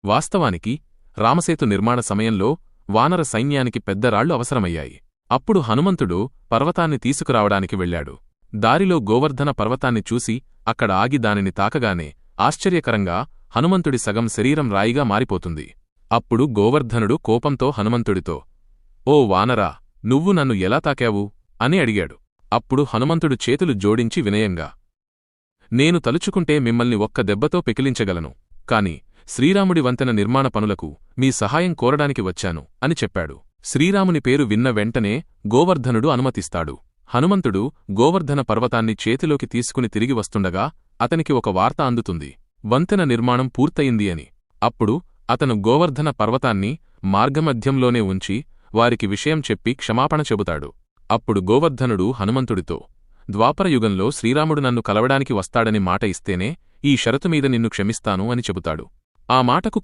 వాస్తవానికి రామసేతు నిర్మాణ సమయంలో వానర సైన్యానికి పెద్ద రాళ్లు అవసరమయ్యాయి. అప్పుడు హనుమంతుడు పర్వతాన్ని తీసుకురావడానికి వెళ్ళాడు. దారిలో గోవర్ధన పర్వతాన్ని చూసి అక్కడ ఆగి దానిని తాకగానే ఆశ్చర్యకరంగా హనుమంతుడి సగం శరీరం రాయిగా మారిపోతుంది. అప్పుడు గోవర్ధనుడు కోపంతో హనుమంతుడితో, ఓ వానరా, నువ్వు నన్ను ఎలా తాకావు అని అడిగాడు. అప్పుడు హనుమంతుడు చేతులు జోడించి వినయంగా, నేను తలుచుకుంటే మిమ్మల్ని ఒక్క దెబ్బతో పెకిలించగలను, కాని శ్రీరాముడి వంతెన నిర్మాణ పనులకు మీ సహాయం కోరడానికి వచ్చాను అని చెప్పాడు. శ్రీరాముని పేరు విన్న వెంటనే గోవర్ధనుడు అనుమతిస్తాడు. హనుమంతుడు గోవర్ధన పర్వతాన్ని చేతిలోకి తీసుకుని తిరిగి వస్తుండగా అతనికి ఒక వార్త అందుతుంది, వంతెన నిర్మాణం పూర్తయింది అని. అప్పుడు అతను గోవర్ధన పర్వతాన్ని మార్గమధ్యంలోనే ఉంచి వారికి విషయం చెప్పి క్షమాపణ చెబుతాడు. అప్పుడు గోవర్ధనుడు హనుమంతుడితో, ద్వాపరయుగంలో శ్రీరాముడు నన్ను కలవడానికి వస్తాడని మాట ఇస్తేనే ఈ షరతుమీద నిన్ను క్షమిస్తాను అని చెబుతాడు. ఆ మాటకు